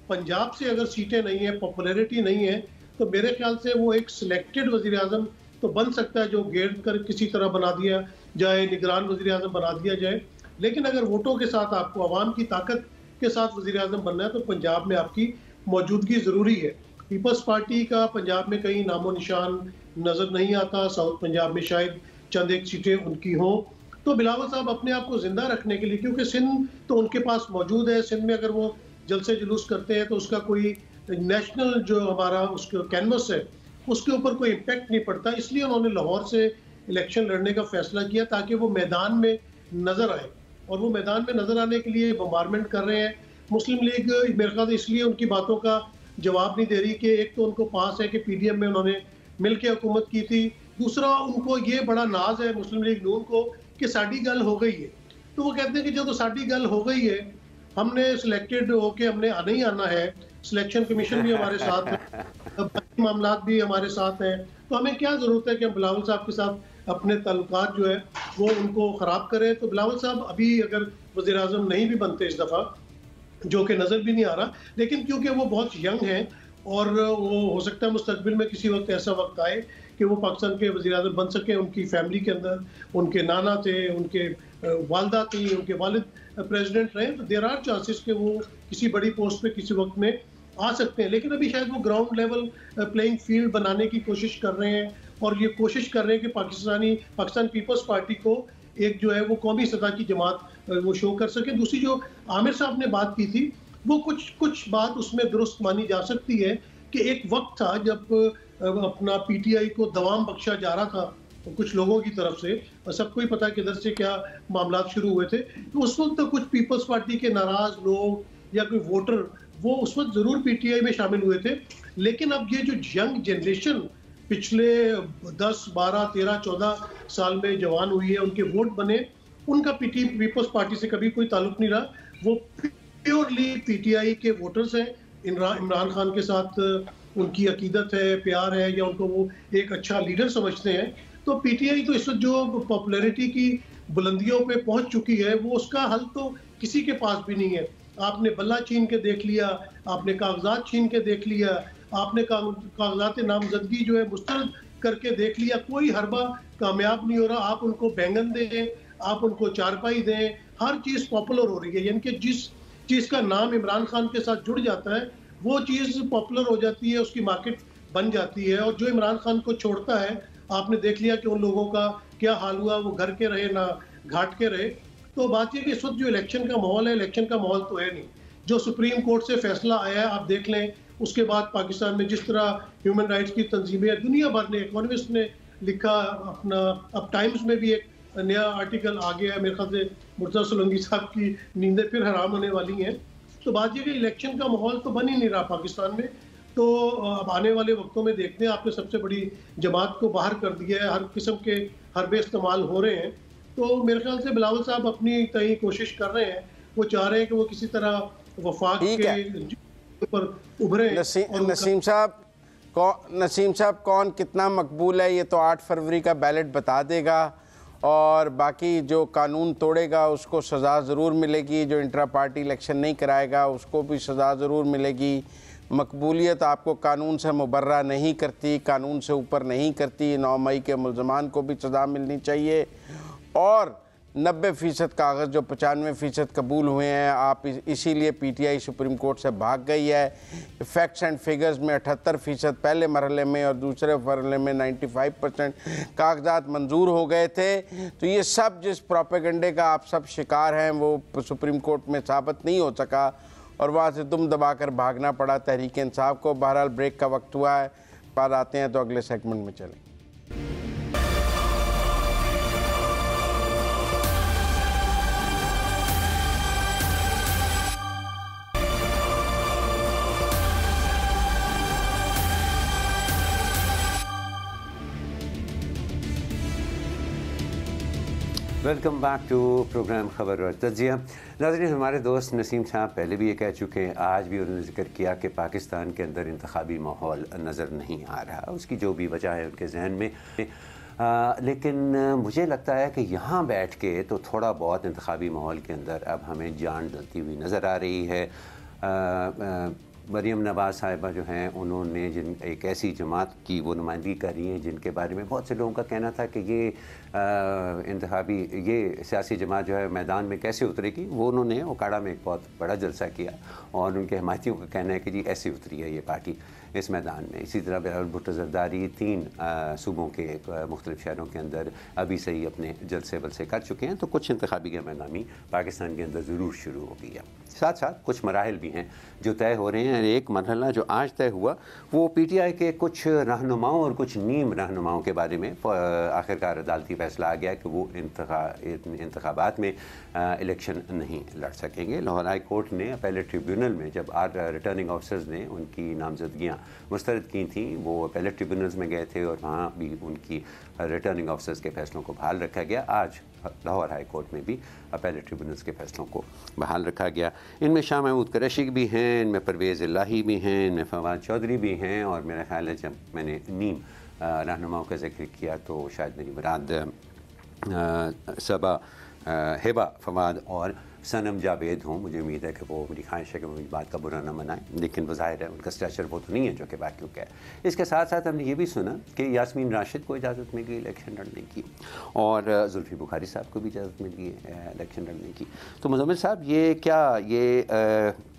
पंजाब से अगर सीटें नहीं है, पॉपुलैरिटी नहीं है, तो मेरे ख्याल से वो एक सिलेक्टेड वज़ीर-ए-आज़म तो बन सकता है जो गेड़ कर किसी तरह बना दिया जाए, निगरान वज़ीर-ए-आज़म बना दिया जाए। लेकिन अगर वोटों के साथ आपको अवाम की ताकत के साथ वज़ीर-ए-आज़म बनना है तो पंजाब में आपकी मौजूदगी ज़रूरी है। पीपल्स पार्टी का पंजाब में कहीं नामो निशान नज़र नहीं आता। साउथ पंजाब में शायद चंद एक सीटें उनकी हों। तो बिलावल साहब अपने आप को ज़िंदा रखने के लिए, क्योंकि सिंध तो उनके पास मौजूद है, सिंध में अगर वो जलसे जुलूस करते हैं तो उसका कोई नेशनल जो हमारा उसका कैनवस है उसके ऊपर कोई इम्पैक्ट नहीं पड़ता। इसलिए उन्होंने लाहौर से इलेक्शन लड़ने का फैसला किया ताकि वो मैदान में नज़र आए, और वो मैदान में नज़र आने के लिए बम्बारमेंट कर रहे हैं। मुस्लिम लीग मेरे ख्याल इसलिए उनकी बातों का जवाब नहीं दे रही कि एक तो उनको पास है कि PDM में उन्होंने मिल के हुकूमत की थी, दूसरा उनको ये बड़ा नाज है मुस्लिम लीग नून को कि साड़ी गल हो गई है। तो वो कहते हैं कि जो तो साड़ी गल हो गई है, हमने सिलेक्टेड होके हमने आना ही आना है, सिलेक्शन कमीशन भी हमारे साथ है, बाकी मामला भी हमारे साथ हैं, तो हमें क्या ज़रूरत है कि हम बिलावल साहब के साथ अपने ताल्लुकात जो है वो उनको ख़राब करें। तो बिलावल साहब अभी अगर वज़ीर-ए-आज़म नहीं भी बनते इस दफ़ा, जो कि नज़र भी नहीं आ रहा, लेकिन क्योंकि वो बहुत यंग हैं और वो हो सकता है मुस्तकबिल में किसी वक्त ऐसा वक्त आए कि वो पाकिस्तान के वज़ीर-ए-आज़म बन सके। उनकी फैमिली के अंदर उनके नाना थे, उनके वालदा थी, उनके वालिद प्रेसिडेंट रहे, तो देयर आर चांसेस कि वो किसी बड़ी पोस्ट पे किसी वक्त में आ सकते हैं। लेकिन अभी शायद वो ग्राउंड लेवल प्लेइंग फील्ड बनाने की कोशिश कर रहे हैं और ये कोशिश कर रहे हैं कि पाकिस्तान पीपल्स पार्टी को एक जो है वो कौमी सतह की जमात वो शो कर सके। दूसरी जो आमिर साहब ने बात की थी वो कुछ बात उसमें दुरुस्त मानी जा सकती है कि एक वक्त था जब अपना PTI को दवाम बख्शा जा रहा था कुछ लोगों की तरफ से, और सबको ही पता है किधर से क्या मामला शुरू हुए थे। तो उस वक्त तो कुछ पीपल्स पार्टी के नाराज लोग या कोई वोटर वो उस वक्त ज़रूर PTI में शामिल हुए थे। लेकिन अब ये जो यंग जनरेशन पिछले 10, 12, 13, 14 साल में जवान हुई है, उनके वोट बने, उनका पीपल्स पार्टी से कभी कोई ताल्लुक नहीं रहा। वो प्योरली PTI के वोटर्स हैं। इमरान खान के साथ उनकी अकीदत है, प्यार है, या उनको वो एक अच्छा लीडर समझते हैं। तो पीटीआई तो इस वक्त जो पॉपुलैरिटी की बुलंदियों पे पहुंच चुकी है, वो उसका हल तो किसी के पास भी नहीं है। आपने बल्ला छीन के देख लिया, आपने कागजात छीन के देख लिया, आपने कागजात नामजदगी जो है मुस्तरद करके देख लिया, कोई हरबा कामयाब नहीं हो रहा। आप उनको बैंगन दें, आप उनको चारपाई दें, हर चीज़ पॉपुलर हो रही है। यानी कि जिस चीज़ का नाम इमरान खान के साथ जुड़ जाता है वो चीज़ पॉपुलर हो जाती है, उसकी मार्केट बन जाती है। और जो इमरान खान को छोड़ता है, आपने देख लिया कि उन लोगों का क्या हाल हुआ, वो घर के रहे ना घाट के रहे। तो बात यह कि इस वक्त जो इलेक्शन का माहौल है, इलेक्शन का माहौल तो है नहीं। जो सुप्रीम कोर्ट से फैसला आया है आप देख लें, उसके बाद पाकिस्तान में जिस तरह ह्यूमन राइट्स की तंजीमें दुनिया भर ने, इकोनॉमिस्ट ने लिखा अपना, अब टाइम्स में भी एक नया आर्टिकल आ गया है, मेरे ख्याल से मुर्तज़ा सोलंकी साहब की नींदें फिर हराम होने वाली हैं। तो बात यह कि इलेक्शन का माहौल तो बन ही नहीं रहा पाकिस्तान में। तो अब आने वाले वक्तों में देखते हैं, आपने सबसे बड़ी जमात को बाहर कर दिया है, हर किस्म के हरबे इस्तेमाल हो रहे हैं। तो मेरे ख्याल से बिलावल साहब अपनी कहीं कोशिश कर रहे हैं, वो चाह रहे हैं कि वो किसी तरह वफाक के ऊपर उभरे। नसीम साहब कौन कितना मकबूल है ये तो 8 फरवरी का बैलेट बता देगा, और बाकी जो कानून तोड़ेगा उसको सज़ा ज़रूर मिलेगी, जो इंट्रा पार्टी इलेक्शन नहीं कराएगा उसको भी सज़ा ज़रूर मिलेगी। मकबूलियत आपको कानून से मुबर्रा नहीं करती, कानून से ऊपर नहीं करती। 9 मई के मुल्ज़मान को भी सज़ा मिलनी चाहिए। और 90% कागज़ जो 95% कबूल हुए हैं, आप इसीलिए पीटीआई सुप्रीम कोर्ट से भाग गई है। फैक्ट्स एंड फिगर्स में 78% पहले मरहले में और दूसरे मरहले में 95% कागजात मंजूर हो गए थे। तो ये सब जिस प्रोपेगेंडे का आप सब शिकार हैं वो सुप्रीम कोर्ट में साबित नहीं हो सका और वहाँ से दुम दबाकर भागना पड़ा तहरीक इंसाफ को। बहरहाल ब्रेक का वक्त हुआ है, बाद आते हैं तो अगले सेगमेंट में चलें। वेलकम बैक टू प्रोग्राम खबर और तज्जिया। नाज़रीन, हमारे दोस्त नसीम साहब पहले भी ये कह चुके हैं, आज भी उन्होंने जिक्र किया कि पाकिस्तान के अंदर इंतखाबी माहौल नज़र नहीं आ रहा। उसकी जो भी वजह है उनके जहन में, लेकिन मुझे लगता है कि यहाँ बैठ के तो थोड़ा बहुत इंतखाबी माहौल के अंदर अब हमें जान डलती हुई नज़र आ रही है। मरीम नवाज़ साहिबा जो हैं, उन्होंने जिन एक ऐसी जमात की वो नुमाइंदगी कर रही हैं जिनके बारे में बहुत से लोगों का कहना था कि ये इंतखाबी ये सियासी जमात जो है मैदान में कैसे उतरेगी। वो उन्होंने ओकाड़ा में एक बहुत बड़ा जलसा किया और उनके हमायतियों का कहना है कि जी ऐसे उतरी है ये पार्टी इस मैदान में। इसी तरह बिलावल भुट्टो ज़रदारी 3 सूबों के मुख्तलिफ शहरों के अंदर अभी से ही अपने जलसे वलसे कर चुके हैं। तो कुछ इंतखाबी मैदानी पाकिस्तान के अंदर ज़रूर शुरू हो गई है। साथ साथ कुछ मराहिल भी हैं जो तय हो रहे हैं। एक मरहला जो आज तय हुआ वो पीटीआई के कुछ रहनुमाओं और कुछ नीम रहनुमाओं के बारे में आखिरकार अदालती फैसला आ गया कि वो इंतखाबात में इलेक्शन नहीं लड़ सकेंगे। लाहौर हाई कोर्ट ने अपीलेट ट्रिब्यूनल में जब रिटर्निंग ऑफिसर्स ने उनकी नामजदगियाँ मुस्तरद की थी, वो अपीलेट ट्रिब्यूनल्स में गए थे और वहाँ भी उनकी रिटर्निंग ऑफिसर्स के फैसलों को बहाल रखा गया। आज लाहौर हाई कोर्ट में भी अपीलेट ट्रिब्यूनल्स के फैसलों को बहाल रखा गया। इनमें शाह महमूद कुरैशी भी हैं, इनमें परवेज़ इलाही भी हैं, इनमें फवाद चौधरी भी हैं, और मेरा ख्याल है जब मैंने नीम रहनुमाओं का जिक्र किया तो शायद मेरी मुराद सबा, हिबा, फवाद और सनम जावेद हों। मुझे उम्मीद है कि वो, मेरी ख्वाहिश है कि वो इस बात का बुरा ना मनाएं, लेकिन वो ज़ाहिर है उनका स्ट्रेचर वो तो नहीं है जो कि बाकियों का है। इसके साथ साथ हमने ये भी सुना कि यास्मीन राशिद को इजाज़त मिल गई इलेक्शन लड़ने की, और जुल्फ़ी बुखारी साहब को भी इजाज़त मिल गई इलेक्शन लड़ने की। तो मुज़म्मिल साहब, ये क्या ये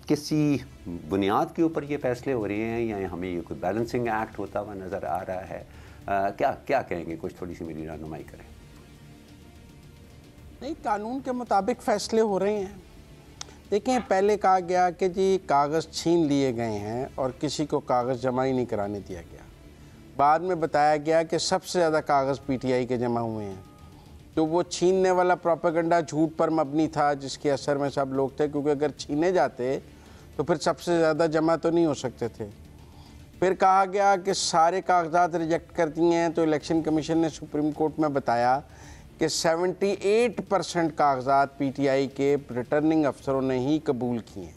किसी बुनियाद के ऊपर ये फैसले हो रहे हैं या हमें ये कोई बैलेंसिंग एक्ट होता हुआ नज़र आ रहा है? क्या क्या कहेंगे, कुछ थोड़ी सी मेरी रहनुमाई करें। नहीं, कानून के मुताबिक फ़ैसले हो रहे हैं। देखें, पहले कहा गया कि जी कागज़ छीन लिए गए हैं और किसी को कागज़ जमा ही नहीं कराने दिया गया। बाद में बताया गया कि सबसे ज़्यादा कागज़ पीटीआई के जमा हुए हैं। तो वो छीनने वाला प्रोपेगेंडा झूठ पर मबनी था जिसके असर में सब लोग थे, क्योंकि अगर छीने जाते तो फिर सबसे ज़्यादा जमा तो नहीं हो सकते थे। फिर कहा गया कि सारे कागजात रिजेक्ट कर दिए हैं। तो इलेक्शन कमीशन ने सुप्रीम कोर्ट में बताया कि 78% कागजात पीटीआई के रिटर्निंग अफसरों ने ही कबूल किए हैं।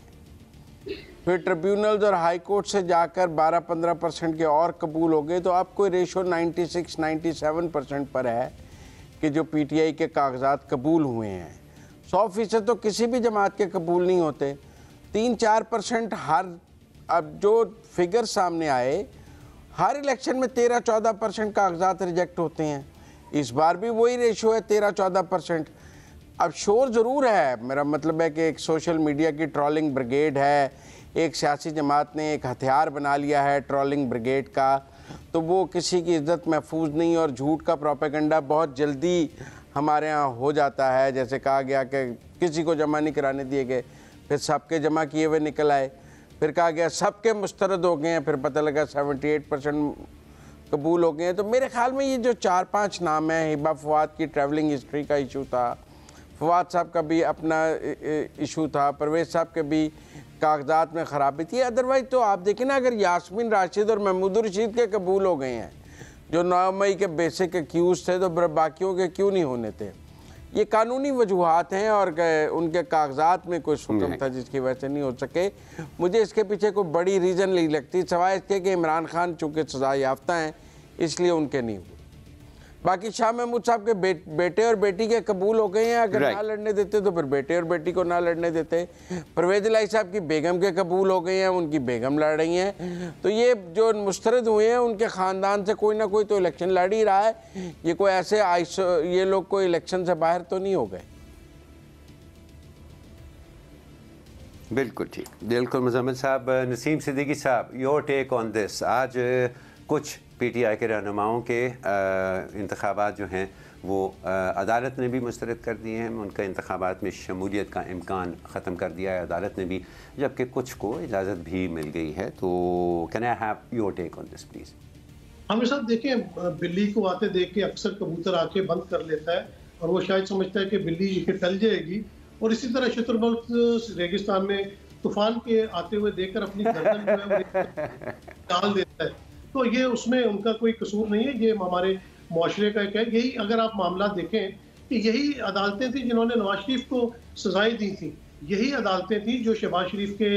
फिर ट्रिब्यूनल्स और हाई कोर्ट से जाकर 12-15% के और कबूल हो गए, तो अब कोई रेशो 96-97% पर है कि जो पीटीआई के कागजात कबूल हुए हैं। 100% तो किसी भी जमात के कबूल नहीं होते। 3-4% हर, अब जो फिगर सामने आए, हर इलेक्शन में 13-14% कागजात रिजेक्ट होते हैं। इस बार भी वही रेशो है, 13-14%। अब शोर ज़रूर है, मेरा मतलब है कि एक सोशल मीडिया की ट्रोलिंग ब्रिगेड है, एक सियासी जमात ने एक हथियार बना लिया है ट्रोलिंग ब्रिगेड का, तो वो किसी की इज्जत महफूज नहीं, और झूठ का प्रोपेगेंडा बहुत जल्दी हमारे यहाँ हो जाता है। जैसे कहा गया कि किसी को जमा नहीं कराने दिए गए, फिर सबके जमा किए हुए निकल आए, फिर कहा गया सबके मुस्तरद हो गए हैं, फिर पता लगा 78% कबूल हो गए हैं। तो मेरे ख्याल में ये जो 4-5 नाम हैं, हिबा फवाद की ट्रैवलिंग हिस्ट्री का इशू था, फवाद साहब का भी अपना इशू था, परवेज़ साहब के भी कागजात में ख़राबी थी। अदरवाइज़ तो आप देखें ना, अगर यास्मीन राशिद और महमूद रशीद के कबूल हो गए हैं जो 9 मई के बेसिक एक्यूज़ थे, तो बाकियों के क्यों नहीं होने थे? ये कानूनी वजूहात हैं और उनके कागजात में कोई सुकम था जिसकी वजह से नहीं हो सके। मुझे इसके पीछे कोई बड़ी रीज़न नहीं लगती, सवाए इसके कि इमरान खान चूँकि सज़ा याफ्ता हैं इसलिए उनके नहीं हुए। बाकी शाह महमूद साहब के बेटे और बेटी के कबूल हो गए हैं, अगर ना लड़ने देते तो फिर बेटे और बेटी को ना लड़ने देते। परवेज़ इलाही साहब की बेगम के कबूल हो गए हैं, उनकी बेगम लड़ रही हैं। तो ये जो मुस्तरद हुए हैं उनके ख़ानदान से कोई ना कोई तो इलेक्शन लड़ ही रहा है। ये कोई ऐसे ये लोग कोई इलेक्शन से बाहर तो नहीं हो गए। बिल्कुल ठीक, बिल्कुल मुज़म्मिल साहब। नसीम सिद्दीकी साहब, योर टेक ऑन दिस। आज कुछ पीटीआई के रहनुमाओं के इंतखाबात जो हैं वो अदालत ने भी मुस्तरद कर दिए हैं, उनका इंतखाबात में शमूलियत का इम्कान ख़त्म कर दिया है अदालत ने भी, जबकि कुछ को इजाज़त भी मिल गई है। तो can I have your take on this please? हमें साहब देखें, बिल्ली को आते देख के अक्सर कबूतर आंखें बंद कर लेता है और वो शायद समझता है कि बिल्ली टल जाएगी, और इसी तरह शुतुरमुर्ग रेगिस्तान में तूफान के आते हुए देखकर अपनी गर्दन जो है डाल देता है। तो ये उसमें उनका कोई कसूर नहीं है, ये हमारे मुआशरे का एक है। यही अगर आप मामला देखें कि यही अदालतें थी जिन्होंने नवाज शरीफ को सजाएं दी थी, यही अदालतें थी जो शहबाज शरीफ के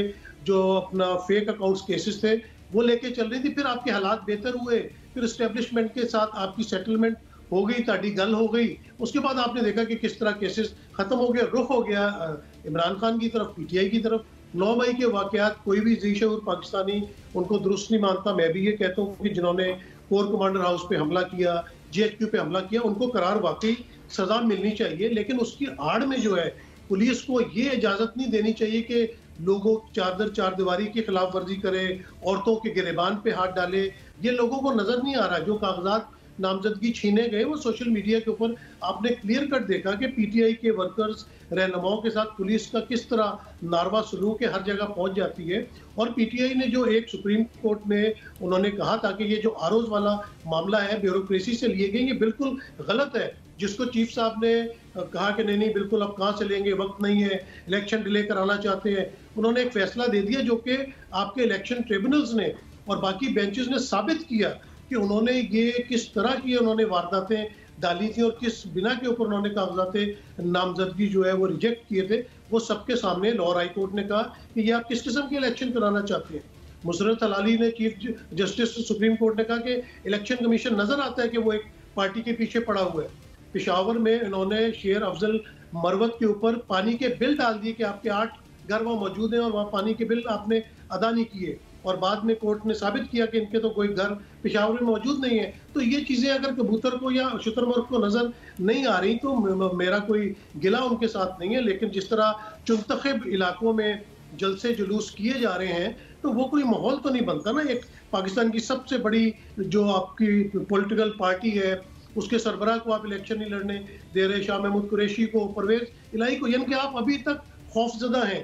जो अपना फेक अकाउंट्स केसेस थे वो लेके चल रही थी। फिर आपके हालात बेहतर हुए, फिर एस्टेब्लिशमेंट के साथ आपकी सेटलमेंट हो गई, ताड़ी गल हो गई, उसके बाद आपने देखा कि किस तरह केसेस खत्म हो गया, रुख हो गया इमरान खान की तरफ, पीटीआई की तरफ। 9 मई के वाकयात कोई भी ज़ीशऊर पाकिस्तानी उनको दुरुस्त नहीं मानता। मैं भी ये कहता हूँ कि जिन्होंने कोर कमांडर हाउस पे हमला किया, GHQ पे हमला किया, उनको करार वाकई सजा मिलनी चाहिए, लेकिन उसकी आड़ में जो है पुलिस को ये इजाज़त नहीं देनी चाहिए कि लोगों चार दीवारी की खिलाफ वर्जी करे, औरतों के गिरेबान पे हाथ डाले। ये लोगों को नजर नहीं आ रहा। जो कागजात नामजदगी छीने गए वो सोशल मीडिया के ऊपर आपने क्लियर कट देखा कि पीटीआई के वर्कर्स रहनुमाओं के साथ पुलिस का किस तरह नारवा सलूक हर जगह पहुंच जाती है। और पीटीआई ने जो एक सुप्रीम कोर्ट में उन्होंने कहा था कि ये जो आरोज वाला मामला है ब्यूरोक्रेसी से लिए गए, ये बिल्कुल गलत है। जिसको चीफ साहब ने कहा कि नहीं बिल्कुल अब कहाँ से लेंगे, वक्त नहीं है, इलेक्शन डिले कराना चाहते हैं, उन्होंने एक फैसला दे दिया जो कि आपके इलेक्शन ट्रिब्यूनल्स ने और बाकी बेंचेस ने साबित किया कि उन्होंने ये किस तरह की उन्होंने वारदातें डाली थी और किस बिना के ऊपर उन्होंने कागजात नामजदगी जो है वो रिजेक्ट किए थे। वो सबके सामने लाहौर हाई कोर्ट ने कहा कि ये आप किस किस्म के इलेक्शन कराना चाहते हैं। मुसरत हलाली ने चीफ जस्टिस सुप्रीम कोर्ट ने कहा कि इलेक्शन कमीशन नजर आता है कि वो एक पार्टी के पीछे पड़ा हुआ है। पेशावर में इन्होंने शेर अफजल मरवत के ऊपर पानी के बिल डाल दिए कि आपके 8 घर वहाँ मौजूद हैं और वहाँ पानी के बिल आपने अदा नहीं किए, और बाद में कोर्ट ने साबित किया कि इनके तो कोई घर पेशावर में मौजूद नहीं है। तो ये चीज़ें अगर कबूतर को या शुतुरमुर्ग को नज़र नहीं आ रही तो मेरा कोई गिला उनके साथ नहीं है, लेकिन जिस तरह चुनतखब इलाकों में जलसे जुलूस किए जा रहे हैं तो वो कोई माहौल तो नहीं बनता ना। एक पाकिस्तान की सबसे बड़ी जो आपकी पॉलिटिकल पार्टी है उसके सरबराह को आप इलेक्शन नहीं लड़ने दे रहे, शाह महमूद कुरैशी को, परवेज इलाही को, यानी कि आप अभी तक खौफजदा हैं।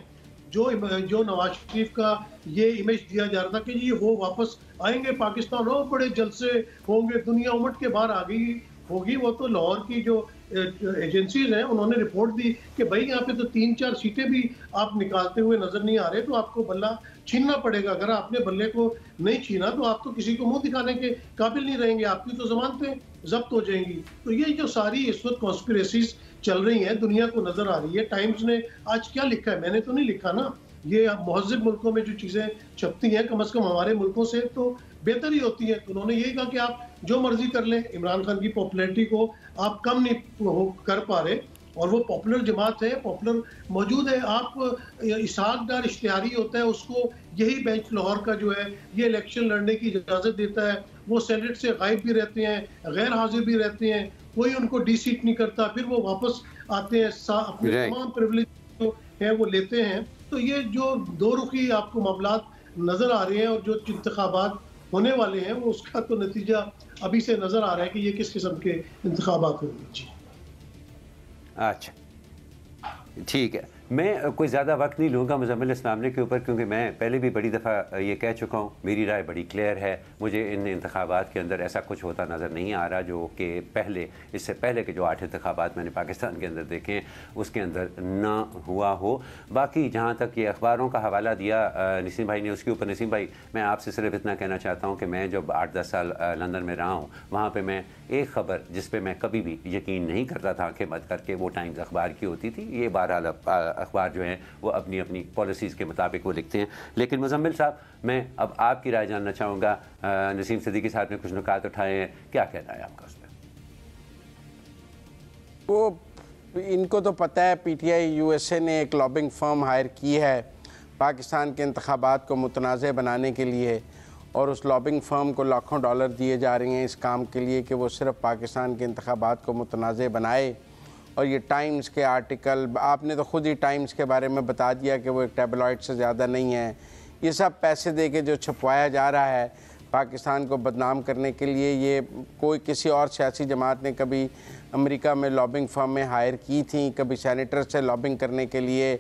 जो नवाज शरीफ का ये इमेज दिया जा रहा था कि ये वो वापस आएंगे पाकिस्तान, हो बड़े जलसे होंगे, दुनिया उमट के बाहर आ गई होगी, वो तो लाहौर की जो एजेंसीज हैं उन्होंने रिपोर्ट दी कि भाई यहाँ पे तो 3-4 सीटें भी आप निकालते हुए नजर नहीं आ रहे, तो आपको बल्ला छीनना पड़ेगा। अगर आपने बल्ले को नहीं छीना तो आप तो किसी को मुंह दिखाने के काबिल नहीं रहेंगे, आपकी तो जमानतें जब्त हो जाएंगी। तो ये जो सारी इस वक्त कॉन्स्पिरेसीज चल रही हैं दुनिया को नजर आ रही है। टाइम्स ने आज क्या लिखा है, मैंने तो नहीं लिखा ना, ये महज़िब मुल्कों में जो चीज़ें छपती हैं कम से कम हमारे मुल्कों से तो बेहतर ही होती हैं। तो उन्होंने यही कहा कि आप जो मर्ज़ी कर लें, इमरान खान की पॉपुलैरिटी को आप कम नहीं कर पा रहे और वो पॉपुलर जमात है, पॉपुलर मौजूद है। आप इसहाक डार इश्तिहारी होता है, उसको यही बेंच लाहौर का जो है ये इलेक्शन लड़ने की इजाज़त देता है। वो सेनेट से गायब भी रहते हैं, गैर हाजिर भी रहते हैं, कोई उनको डी-सीट नहीं करता, फिर वो वापस आते हैं, अपने तमाम प्रिविलेज जो है वो लेते हैं। तो ये जो दो रुखी आपको मामलात नज़र आ रहे हैं और जो इंतखाबात होने वाले हैं वो उसका तो नतीजा अभी से नज़र आ रहा है कि ये किस किस्म के इंतखाबात होंगे। जी अच्छा, ठीक है। मैं कोई ज़्यादा वक्त नहीं लूँगा मुज़म्मिल इस मामले के ऊपर, क्योंकि मैं पहले भी बड़ी दफ़ा ये कह चुका हूँ, मेरी राय बड़ी क्लियर है। मुझे इन इंतखाबात के अंदर ऐसा कुछ होता नज़र नहीं आ रहा जो कि इससे पहले के जो 8 इंतखाबात मैंने पाकिस्तान के अंदर देखे हैं उसके अंदर ना हुआ हो। बाकी जहाँ तक ये अखबारों का हवाला दिया नसीम भाई ने, उसके ऊपर नसीम भाई मैं आपसे सिर्फ इतना कहना चाहता हूँ कि मैं जब 8-10 साल लंदन में रहा हूँ, वहाँ पर मैं एक ख़बर जिस पर मैं कभी भी यकीन नहीं करता था आंखें बंद करके, वो टाइम्स अखबार की होती थी। ये बहरहाल अखबार जो हैं वो अपनी अपनी पॉलिसीज़ के मुताबिक वो लिखते हैं। लेकिन मुज़म्मिल साहब, मैं अब आपकी राय जानना चाहूँगा। नसीम सिद्दीकी साहब ने कुछ नुकात उठाए हैं, क्या कहना है आपका उस पर? वो इनको तो पता है, पीटीआई यूएसए ने एक लॉबिंग फर्म हायर की है पाकिस्तान के इंतखाबात को मुतनाज़ बनाने के लिए, और उस लॉबिंग फर्म को लाखों डॉलर दिए जा रहे हैं इस काम के लिए कि वो सिर्फ पाकिस्तान के इंतखाबात को मुतनाज़ बनाए। और ये टाइम्स के आर्टिकल, आपने तो ख़ुद ही टाइम्स के बारे में बता दिया कि वो एक टैबलॉइड से ज़्यादा नहीं है। ये सब पैसे दे के जो छपवाया जा रहा है पाकिस्तान को बदनाम करने के लिए, ये कोई किसी और सियासी जमात ने कभी अमेरिका में लॉबिंग फर्म में हायर की थी, कभी सेनेटर से लॉबिंग करने के लिए,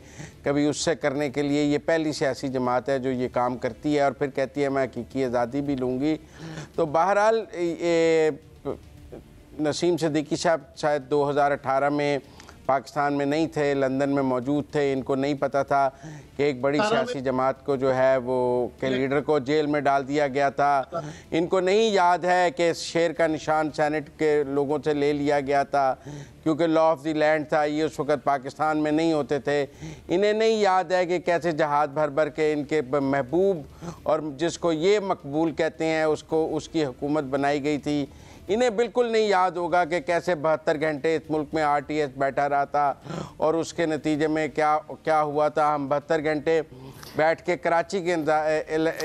कभी उससे करने के लिए। ये पहली सियासी जमात है जो ये काम करती है और फिर कहती है मैं हकीकी आज़ादी भी लूँगी। तो बहरहाल नसीम सिद्दीकी साहब शायद 2018 में पाकिस्तान में नहीं थे, लंदन में मौजूद थे। इनको नहीं पता था कि एक बड़ी सियासी जमात को जो है वो के लीडर को जेल में डाल दिया गया था। इनको नहीं याद है कि शेर का निशान सेनेट के लोगों से ले लिया गया था क्योंकि लॉ ऑफ द लैंड था, ये उस वक़्त पाकिस्तान में नहीं होते थे। इन्हें नहीं याद है कि कैसे जहाज़ भर भर के इनके महबूब और जिसको ये मकबूल कहते हैं उसको उसकी हुकूमत बनाई गई थी। इन्हें बिल्कुल नहीं याद होगा कि कैसे 72 घंटे इस मुल्क में आरटीएस बैठा रहा था और उसके नतीजे में क्या हुआ था। हम 72 घंटे बैठ के कराची के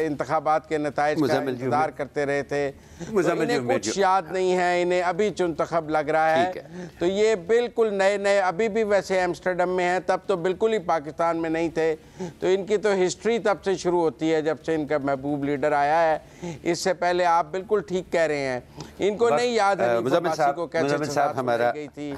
इंतखाबात के नताइज का इंतज़ार करते रहे थे। तो इन्हें कुछ याद नहीं है, इन्हें अभी चुनतखब लग रहा है। तो ये बिल्कुल नए अभी भी वैसे एम्स्टर्डम में हैं, तब तो बिल्कुल ही पाकिस्तान में नहीं थे। तो इनकी तो हिस्ट्री तब से शुरू होती है जब से इनका महबूब लीडर आया है। इससे पहले आप बिल्कुल ठीक कह रहे हैं, इनको नहीं याद है को कैसे हमारा गई थी।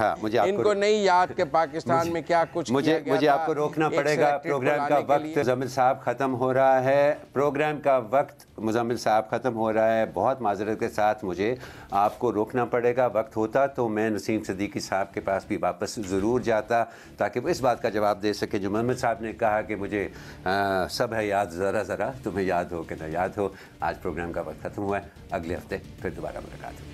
इनको नहीं याद कि पाकिस्तान में क्या कुछ मुझे आपको रोकना पड़ेगा। प्रोग्राम का वक्त मुज़म्मिल साहब ख़त्म हो रहा है, प्रोग्राम का वक्त मुज़म्मिल साहब ख़त्म हो रहा है। बहुत माजरत के साथ मुझे आपको रोकना पड़ेगा। वक्त होता तो मैं नसीम सिद्दीकी साहब के पास भी वापस ज़रूर जाता ताकि वो इस बात का जवाब दे सके जो मोहम्मद साहब ने कहा कि मुझे सब है याद, ज़रा ज़रा तुम्हें याद हो कि ना याद हो। आज प्रोग्राम का वक्त ख़त्म हुआ है, अगले हफ्ते फिर दोबारा मुलाकात होगी।